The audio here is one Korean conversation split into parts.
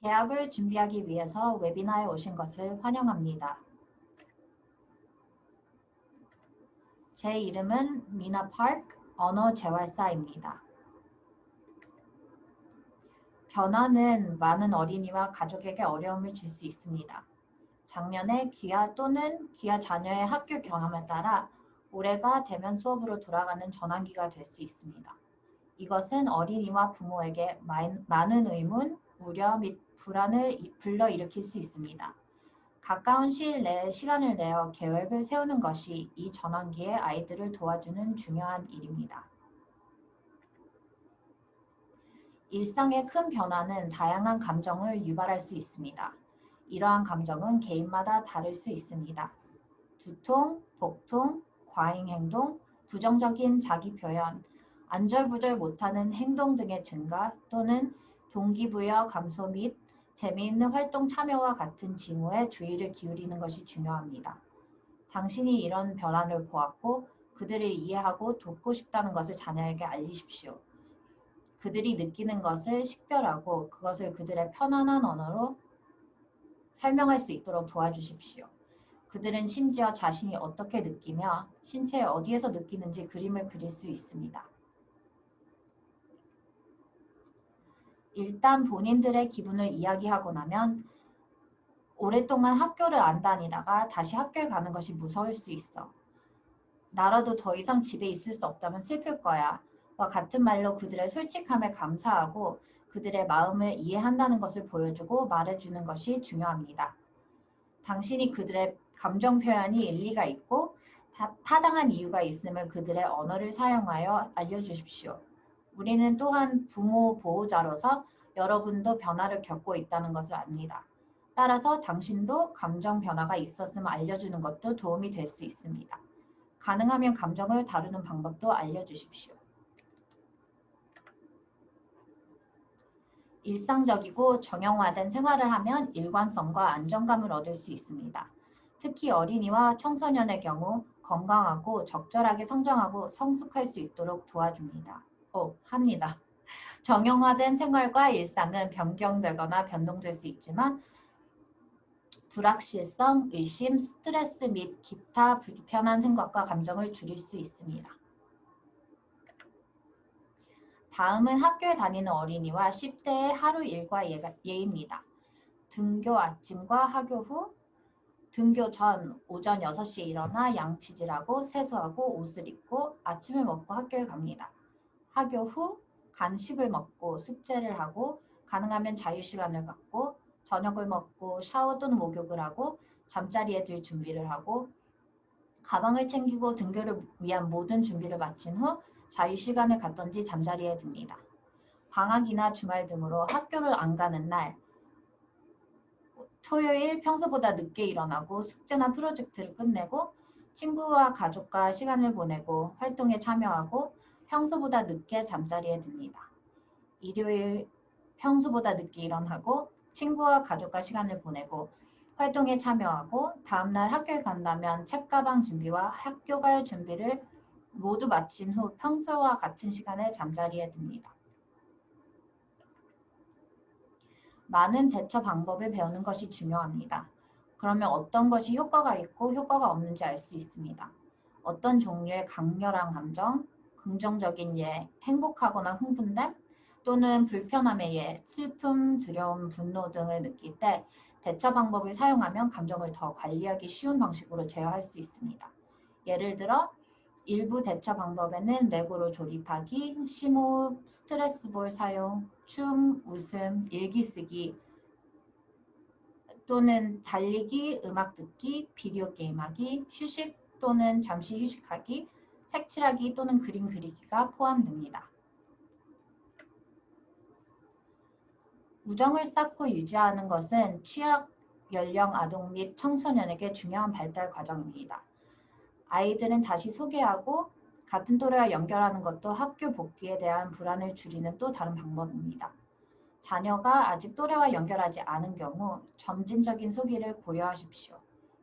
계약을 준비하기 위해서 웨비나에 오신 것을 환영합니다. 제 이름은 미나 파크, 언어재활사입니다. 변화는 많은 어린이와 가족에게 어려움을 줄 수 있습니다. 작년에 귀하 또는 귀하 자녀의 학교 경험에 따라 올해가 대면 수업으로 돌아가는 전환기가 될 수 있습니다. 이것은 어린이와 부모에게 많은 의문, 우려 및 불안을 불러일으킬 수 있습니다. 가까운 시일 내에 시간을 내어 계획을 세우는 것이 이 전환기에 아이들을 도와주는 중요한 일입니다. 일상의 큰 변화는 다양한 감정을 유발할 수 있습니다. 이러한 감정은 개인마다 다를 수 있습니다. 두통, 복통, 과잉 행동, 부정적인 자기 표현, 안절부절 못하는 행동 등의 증가 또는 동기부여 감소 및 재미있는 활동 참여와 같은 징후에 주의를 기울이는 것이 중요합니다. 당신이 이런 변화를 보았고 그들을 이해하고 돕고 싶다는 것을 자녀에게 알리십시오. 그들이 느끼는 것을 식별하고 그것을 그들의 편안한 언어로 설명할 수 있도록 도와주십시오. 그들은 심지어 자신이 어떻게 느끼며 신체의 어디에서 느끼는지 그림을 그릴 수 있습니다. 일단 본인들의 기분을 이야기하고 나면 오랫동안 학교를 안 다니다가 다시 학교에 가는 것이 무서울 수 있어. 나라도 더 이상 집에 있을 수 없다면 슬플 거야. 와 같은 말로 그들의 솔직함에 감사하고 그들의 마음을 이해한다는 것을 보여주고 말해주는 것이 중요합니다. 당신이 그들의 감정 표현이 일리가 있고 타당한 이유가 있음을 그들의 언어를 사용하여 알려주십시오. 우리는 또한 부모 보호자로서 여러분도 변화를 겪고 있다는 것을 압니다. 따라서 당신도 감정 변화가 있었음을 알려주는 것도 도움이 될 수 있습니다. 가능하면 감정을 다루는 방법도 알려주십시오. 일상적이고 정형화된 생활을 하면 일관성과 안정감을 얻을 수 있습니다. 특히 어린이와 청소년의 경우 건강하고 적절하게 성장하고 성숙할 수 있도록 도와줍니다. 합니다. 정형화된 생활과 일상은 변경되거나 변동될 수 있지만 불확실성, 의심, 스트레스 및 기타 불편한 생각과 감정을 줄일 수 있습니다. 다음은 학교에 다니는 어린이와 10대의 하루 일과 예입니다. 등교 아침과 학교 후, 등교 전 오전 6시에 일어나 양치질하고 세수하고 옷을 입고 아침을 먹고 학교에 갑니다. 학교 후 간식을 먹고 숙제를 하고 가능하면 자유시간을 갖고 저녁을 먹고 샤워 또는 목욕을 하고 잠자리에 들 준비를 하고 가방을 챙기고 등교를 위한 모든 준비를 마친 후 자유시간을 갖던지 잠자리에 듭니다. 방학이나 주말 등으로 학교를 안 가는 날 토요일 평소보다 늦게 일어나고 숙제나 프로젝트를 끝내고 친구와 가족과 시간을 보내고 활동에 참여하고 평소보다 늦게 잠자리에 듭니다. 일요일 평소보다 늦게 일어나고 친구와 가족과 시간을 보내고 활동에 참여하고 다음날 학교에 간다면 책가방 준비와 학교 갈 준비를 모두 마친 후 평소와 같은 시간에 잠자리에 듭니다. 많은 대처 방법을 배우는 것이 중요합니다. 그러면 어떤 것이 효과가 있고 효과가 없는지 알 수 있습니다. 어떤 종류의 강렬한 감정, 긍정적인 예, 행복하거나 흥분됨, 또는 불편함의 예, 슬픔, 두려움, 분노 등을 느낄 때 대처 방법을 사용하면 감정을 더 관리하기 쉬운 방식으로 제어할 수 있습니다. 예를 들어 일부 대처 방법에는 레고로 조립하기, 심호흡, 스트레스볼 사용, 춤, 웃음, 일기 쓰기 또는 달리기, 음악 듣기, 비디오 게임하기, 휴식 또는 잠시 휴식하기, 색칠하기 또는 그림 그리기가 포함됩니다. 우정을 쌓고 유지하는 것은 취약 연령 아동 및 청소년에게 중요한 발달 과정입니다. 아이들은 다시 소개하고 같은 또래와 연결하는 것도 학교 복귀에 대한 불안을 줄이는 또 다른 방법입니다. 자녀가 아직 또래와 연결하지 않은 경우 점진적인 소개를 고려하십시오.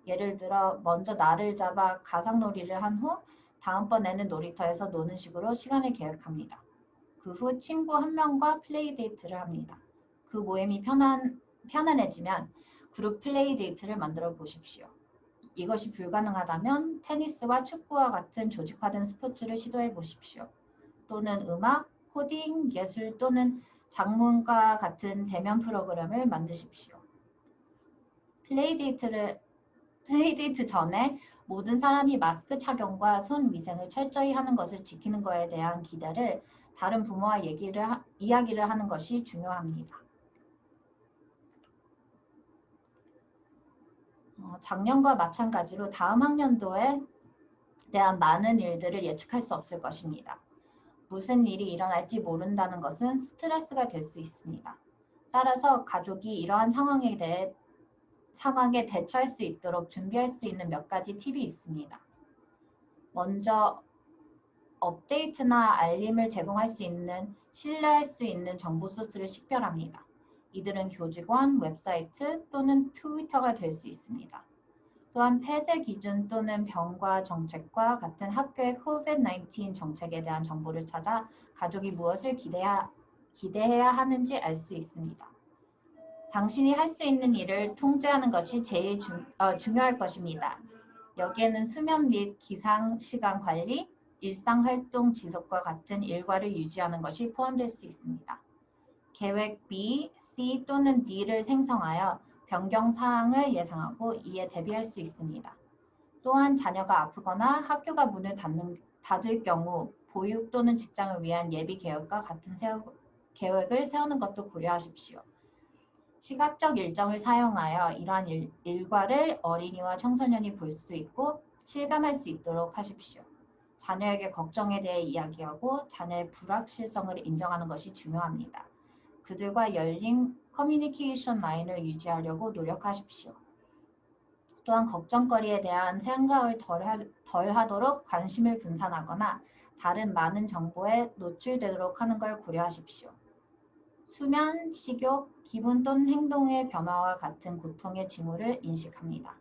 예를 들어 먼저 날을 잡아 가상놀이를 한 후 다음번에는 놀이터에서 노는 식으로 시간을 계획합니다. 그 후 친구 한 명과 플레이 데이트를 합니다. 그 모임이 편안해지면 그룹 플레이 데이트를 만들어 보십시오. 이것이 불가능하다면 테니스와 축구와 같은 조직화된 스포츠를 시도해 보십시오. 또는 음악, 코딩, 예술 또는 작문과 같은 대면 프로그램을 만드십시오. 플레이데이트 전에 모든 사람이 마스크 착용과 손 위생을 철저히 하는 것을 지키는 것에 대한 기대를 다른 부모와 이야기를 하는 것이 중요합니다. 작년과 마찬가지로 다음 학년도에 대한 많은 일들을 예측할 수 없을 것입니다. 무슨 일이 일어날지 모른다는 것은 스트레스가 될 수 있습니다. 따라서 가족이 이러한 상황에 대처할 수 있도록 준비할 수 있는 몇 가지 팁이 있습니다. 먼저 업데이트나 알림을 제공할 수 있는 신뢰할 수 있는 정보 소스를 식별합니다. 이들은 교직원, 웹사이트 또는 트위터가 될 수 있습니다. 또한 폐쇄 기준 또는 병과 정책과 같은 학교의 COVID-19 정책에 대한 정보를 찾아 가족이 무엇을 기대해야 하는지 알 수 있습니다. 당신이 할 수 있는 일을 통제하는 것이 제일 중요할 것입니다. 여기에는 수면 및 기상 시간 관리, 일상 활동 지속과 같은 일과를 유지하는 것이 포함될 수 있습니다. 계획 B, C 또는 D를 생성하여 변경 사항을 예상하고 이에 대비할 수 있습니다. 또한 자녀가 아프거나 학교가 문을 닫을 경우 보육 또는 직장을 위한 예비 계획과 같은 계획을 세우는 것도 고려하십시오. 시각적 일정을 사용하여 이러한 일과를 어린이와 청소년이 볼 수 있고 실감할 수 있도록 하십시오. 자녀에게 걱정에 대해 이야기하고 자녀의 불확실성을 인정하는 것이 중요합니다. 그들과 열린 커뮤니케이션 라인을 유지하려고 노력하십시오. 또한 걱정거리에 대한 생각을 덜 하도록 관심을 분산하거나 다른 많은 정보에 노출되도록 하는 걸 고려하십시오. 수면, 식욕, 기분 또는 행동의 변화와 같은 고통의 징후를 인식합니다.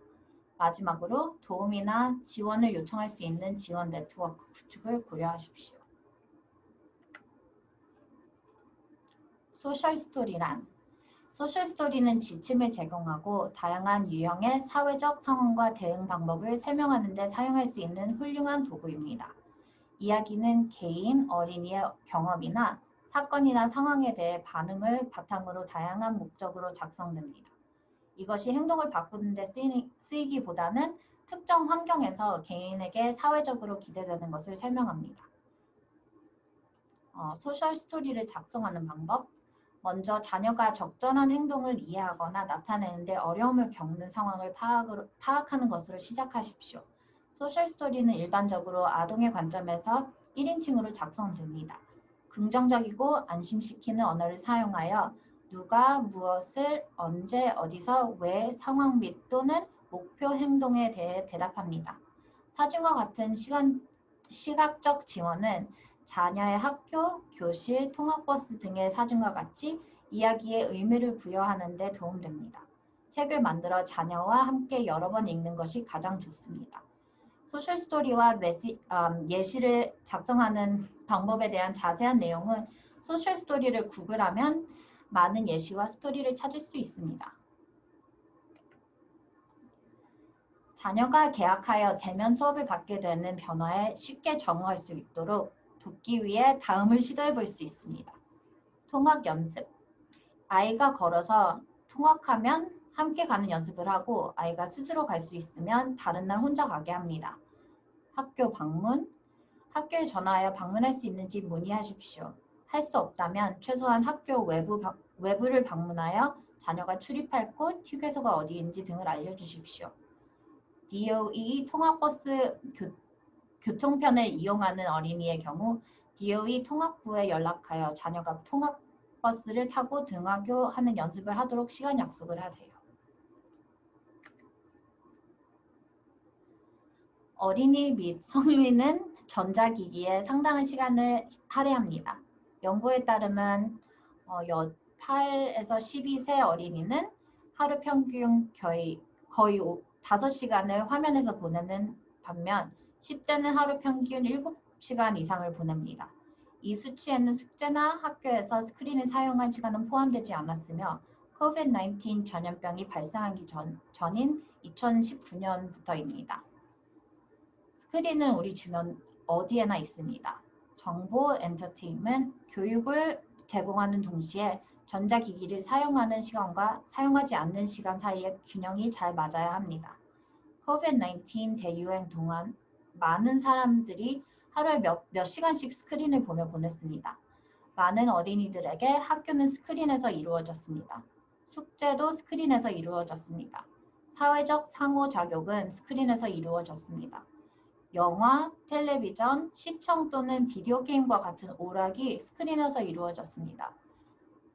마지막으로 도움이나 지원을 요청할 수 있는 지원 네트워크 구축을 고려하십시오. 소셜 스토리는 지침을 제공하고 다양한 유형의 사회적 상황과 대응 방법을 설명하는 데 사용할 수 있는 훌륭한 도구입니다. 이야기는 개인, 어린이의 경험이나 사건이나 상황에 대해 반응을 바탕으로 다양한 목적으로 작성됩니다. 이것이 행동을 바꾸는 데 쓰이기보다는 특정 환경에서 개인에게 사회적으로 기대되는 것을 설명합니다. 소셜 스토리를 작성하는 방법. 먼저 자녀가 적절한 행동을 이해하거나 나타내는 데 어려움을 겪는 상황을 파악하는 것으로 시작하십시오. 소셜 스토리는 일반적으로 아동의 관점에서 1인칭으로 작성됩니다. 긍정적이고 안심시키는 언어를 사용하여 누가 무엇을 언제 어디서 왜 상황 및 또는 목표 행동에 대해 대답합니다. 사진과 같은 시각적 지원은 자녀의 학교, 교실, 통학버스 등의 사진과 같이 이야기에 의미를 부여하는 데 도움됩니다. 책을 만들어 자녀와 함께 여러 번 읽는 것이 가장 좋습니다. 소셜 스토리와 예시를 작성하는 방법에 대한 자세한 내용은 소셜 스토리를 구글하면 많은 예시와 스토리를 찾을 수 있습니다. 자녀가 개학하여 대면 수업을 받게 되는 변화에 쉽게 적응할 수 있도록 돕기 위해 다음을 시도해 볼 수 있습니다. 통학 연습. 아이가 걸어서 통학하면 함께 가는 연습을 하고 아이가 스스로 갈 수 있으면 다른 날 혼자 가게 합니다. 학교 방문. 학교에 전화하여 방문할 수 있는지 문의하십시오. 할 수 없다면 최소한 학교 외부를 방문하여 자녀가 출입할 곳, 휴게소가 어디인지 등을 알려주십시오. DOE 통학버스 교통편을 이용하는 어린이의 경우 DOE 통학부에 연락하여 자녀가 통학버스를 타고 등하교하는 연습을 하도록 시간 약속을 하세요. 어린이 및 성인은 전자기기에 상당한 시간을 할애합니다. 연구에 따르면 8에서 12세 어린이는 하루 평균 거의 5시간을 화면에서 보내는 반면 10대는 하루 평균 7시간 이상을 보냅니다. 이 수치에는 숙제나 학교에서 스크린을 사용한 시간은 포함되지 않았으며 COVID-19 전염병이 발생하기 전인 2019년부터입니다. 스크린은 우리 주변 어디에나 있습니다. 정보, 엔터테인먼트, 교육을 제공하는 동시에 전자기기를 사용하는 시간과 사용하지 않는 시간 사이의 균형이 잘 맞아야 합니다. COVID-19 대유행 동안 많은 사람들이 하루에 몇 시간씩 스크린을 보며 보냈습니다. 많은 어린이들에게 학교는 스크린에서 이루어졌습니다. 숙제도 스크린에서 이루어졌습니다. 사회적 상호작용은 스크린에서 이루어졌습니다. 영화, 텔레비전, 시청 또는 비디오 게임과 같은 오락이 스크린에서 이루어졌습니다.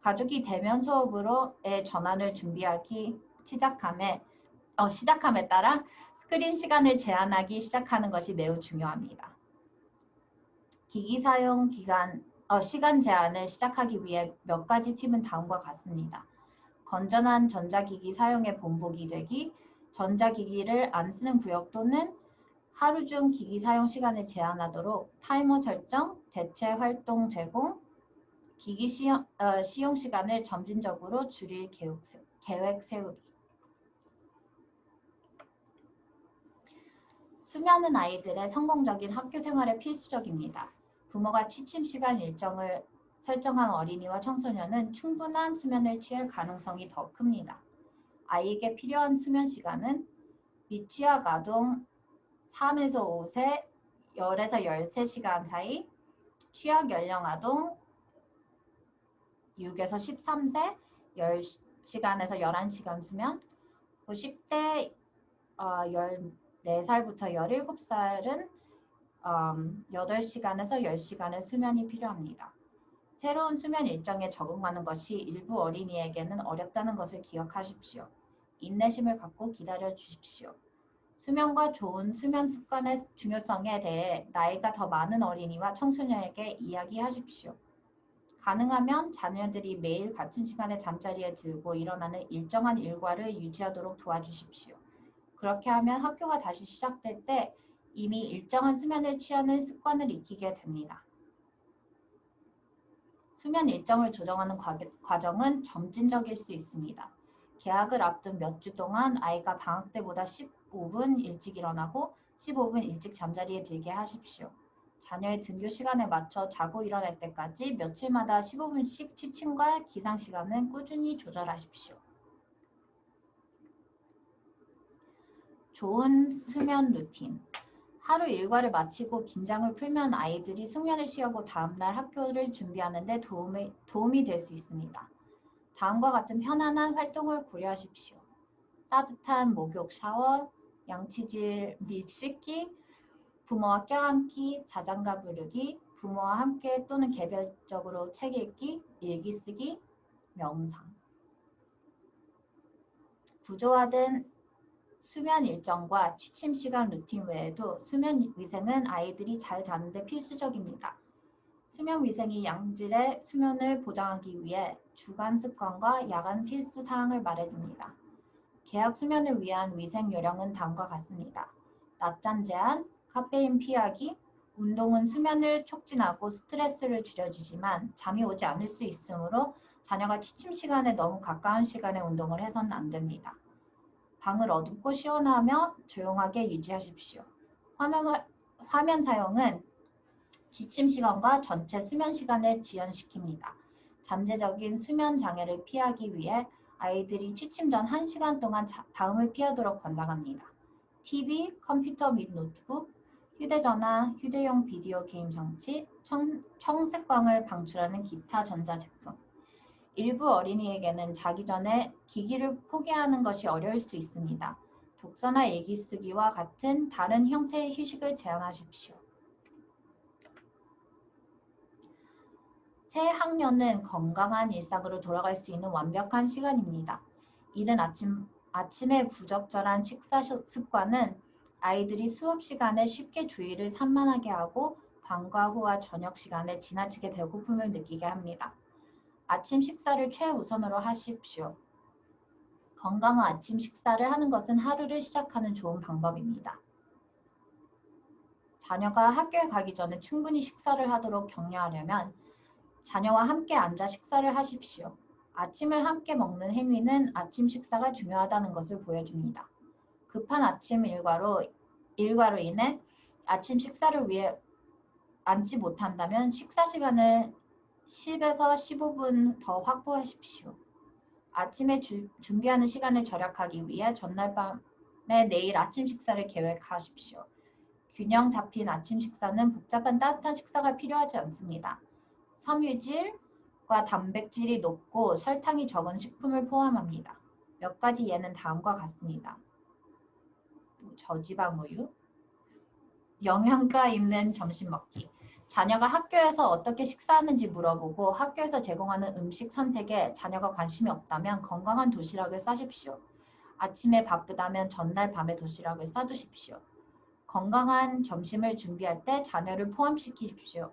가족이 대면 수업으로의 전환을 시작함에 따라 스크린 시간을 제한하기 시작하는 것이 매우 중요합니다. 기기 사용 시간 제한을 시작하기 위해 몇 가지 팁은 다음과 같습니다. 건전한 전자기기 사용에 본보기 되기, 전자기기를 안 쓰는 구역 또는 하루 중 기기 사용 시간을 제한하도록 타이머 설정, 대체 활동 제공, 기기 시용 시간을 점진적으로 줄일 계획 세우기. 수면은 아이들의 성공적인 학교 생활에 필수적입니다. 부모가 취침 시간 일정을 설정한 어린이와 청소년은 충분한 수면을 취할 가능성이 더 큽니다. 아이에게 필요한 수면 시간은 미취학 아동 3에서 5세 10에서 13시간 사이, 취학 연령 아동 6에서 13세 10시간에서 11시간 수면, 10대 14살부터 17살은 8시간에서 10시간의 수면이 필요합니다. 새로운 수면 일정에 적응하는 것이 일부 어린이에게는 어렵다는 것을 기억하십시오. 인내심을 갖고 기다려 주십시오. 수면과 좋은 수면 습관의 중요성에 대해 나이가 더 많은 어린이와 청소년에게 이야기하십시오. 가능하면 자녀들이 매일 같은 시간에 잠자리에 들고 일어나는 일정한 일과를 유지하도록 도와주십시오. 그렇게 하면 학교가 다시 시작될 때 이미 일정한 수면을 취하는 습관을 익히게 됩니다. 수면 일정을 조정하는 과정은 점진적일 수 있습니다. 개학을 앞둔 몇 주 동안 아이가 방학 때보다 15분 일찍 일어나고 15분 일찍 잠자리에 들게 하십시오. 자녀의 등교 시간에 맞춰 자고 일어날 때까지 며칠마다 15분씩 취침과 기상 시간은 꾸준히 조절하십시오. 좋은 수면 루틴. 하루 일과를 마치고 긴장을 풀면 아이들이 숙면을 취하고 다음날 학교를 준비하는 데 도움이 될 수 있습니다. 다음과 같은 편안한 활동을 고려하십시오. 따뜻한 목욕 샤워, 양치질 및 씻기, 부모와 껴안기, 자장가 부르기, 부모와 함께 또는 개별적으로 책 읽기, 일기 쓰기, 명상. 구조화된 수면 일정과 취침 시간 루틴 외에도 수면 위생은 아이들이 잘 자는 데 필수적입니다. 수면 위생이 양질의 수면을 보장하기 위해 주간 습관과 야간 필수 사항을 말해줍니다. 개학 수면을 위한 위생 요령은 다음과 같습니다. 낮잠 제한, 카페인 피하기, 운동은 수면을 촉진하고 스트레스를 줄여주지만 잠이 오지 않을 수 있으므로 자녀가 취침 시간에 너무 가까운 시간에 운동을 해서는 안 됩니다. 방을 어둡고 시원하며 조용하게 유지하십시오. 화면 사용은 취침 시간과 전체 수면 시간을 지연시킵니다. 잠재적인 수면 장애를 피하기 위해 아이들이 취침 전 1시간 동안 다음을 피하도록 권장합니다. TV, 컴퓨터 및 노트북, 휴대전화, 휴대용 비디오 게임 장치, 청색광을 방출하는 기타 전자제품. 일부 어린이에게는 자기 전에 기기를 포기하는 것이 어려울 수 있습니다. 독서나 일기 쓰기와 같은 다른 형태의 휴식을 제한하십시오. 새 학년은 건강한 일상으로 돌아갈 수 있는 완벽한 시간입니다. 이른 아침의 부적절한 식사 습관은 아이들이 수업 시간에 쉽게 주의를 산만하게 하고 방과 후와 저녁 시간에 지나치게 배고픔을 느끼게 합니다. 아침 식사를 최우선으로 하십시오. 건강한 아침 식사를 하는 것은 하루를 시작하는 좋은 방법입니다. 자녀가 학교에 가기 전에 충분히 식사를 하도록 격려하려면 자녀와 함께 앉아 식사를 하십시오. 아침을 함께 먹는 행위는 아침 식사가 중요하다는 것을 보여줍니다. 급한 아침 일과로 인해 아침 식사를 위해 앉지 못한다면 식사 시간을 10에서 15분 더 확보하십시오. 아침에 준비하는 시간을 절약하기 위해 전날 밤에 내일 아침 식사를 계획하십시오. 균형 잡힌 아침 식사는 복잡한 따뜻한 식사가 필요하지 않습니다. 섬유질과 단백질이 높고 설탕이 적은 식품을 포함합니다. 몇 가지 예는 다음과 같습니다. 저지방 우유, 영양가 있는 점심 먹기. 자녀가 학교에서 어떻게 식사하는지 물어보고 학교에서 제공하는 음식 선택에 자녀가 관심이 없다면 건강한 도시락을 싸십시오. 아침에 바쁘다면 전날 밤에 도시락을 싸두십시오. 건강한 점심을 준비할 때 자녀를 포함시키십시오.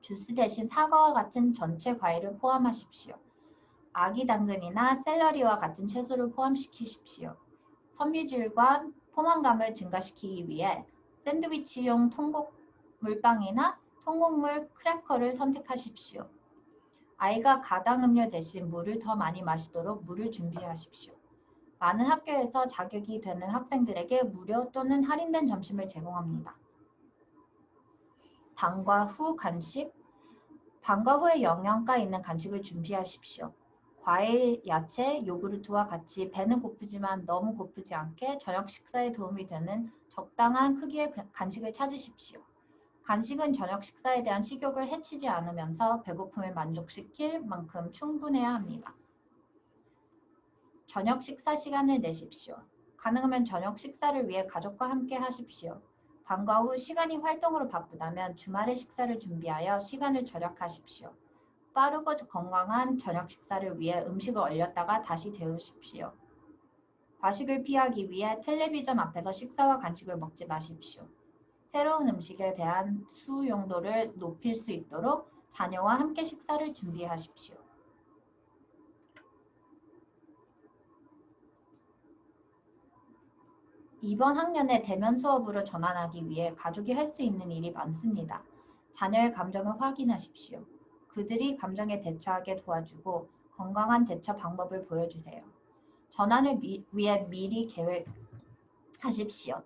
주스 대신 사과와 같은 전체 과일을 포함하십시오. 아기 당근이나 샐러리와 같은 채소를 포함시키십시오. 섬유질과 포만감을 증가시키기 위해 샌드위치용 통곡물빵이나 통곡물 크래커를 선택하십시오. 아이가 가당 음료 대신 물을 더 많이 마시도록 물을 준비하십시오. 많은 학교에서 자격이 되는 학생들에게 무료 또는 할인된 점심을 제공합니다. 방과 후 간식. 방과 후에 영양가 있는 간식을 준비하십시오. 과일, 야채, 요구르트와 같이 배는 고프지만 너무 고프지 않게 저녁 식사에 도움이 되는 적당한 크기의 간식을 찾으십시오. 간식은 저녁 식사에 대한 식욕을 해치지 않으면서 배고픔을 만족시킬 만큼 충분해야 합니다. 저녁 식사 시간을 내십시오. 가능하면 저녁 식사를 위해 가족과 함께 하십시오. 방과 후 시간이 활동으로 바쁘다면 주말에 식사를 준비하여 시간을 절약하십시오. 빠르고 건강한 저녁 식사를 위해 음식을 얼렸다가 다시 데우십시오. 과식을 피하기 위해 텔레비전 앞에서 식사와 간식을 먹지 마십시오. 새로운 음식에 대한 수용도를 높일 수 있도록 자녀와 함께 식사를 준비하십시오. 이번 학년에 대면 수업으로 전환하기 위해 가족이 할 수 있는 일이 많습니다. 자녀의 감정을 확인하십시오. 그들이 감정에 대처하게 도와주고 건강한 대처 방법을 보여주세요. 전환을 위해 미리 계획하십시오.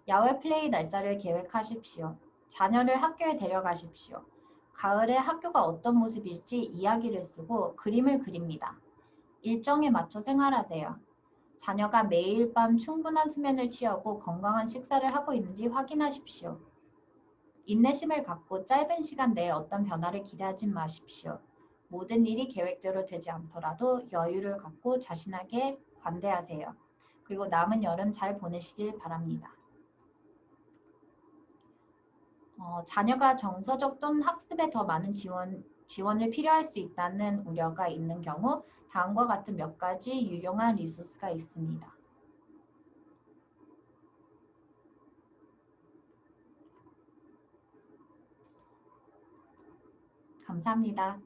야외 플레이 날짜를 계획하십시오. 자녀를 학교에 데려가십시오. 가을에 학교가 어떤 모습일지 이야기를 쓰고 그림을 그립니다. 일정에 맞춰 생활하세요. 자녀가 매일 밤 충분한 수면을 취하고 건강한 식사를 하고 있는지 확인하십시오. 인내심을 갖고 짧은 시간 내에 어떤 변화를 기대하지 마십시오. 모든 일이 계획대로 되지 않더라도 여유를 갖고 자신에게 관대하세요. 그리고 남은 여름 잘 보내시길 바랍니다. 자녀가 정서적 또는 학습에 더 많은 지원을 필요할 수 있다는 우려가 있는 경우 다음과 같은 몇 가지 유용한 리소스가 있습니다. 감사합니다.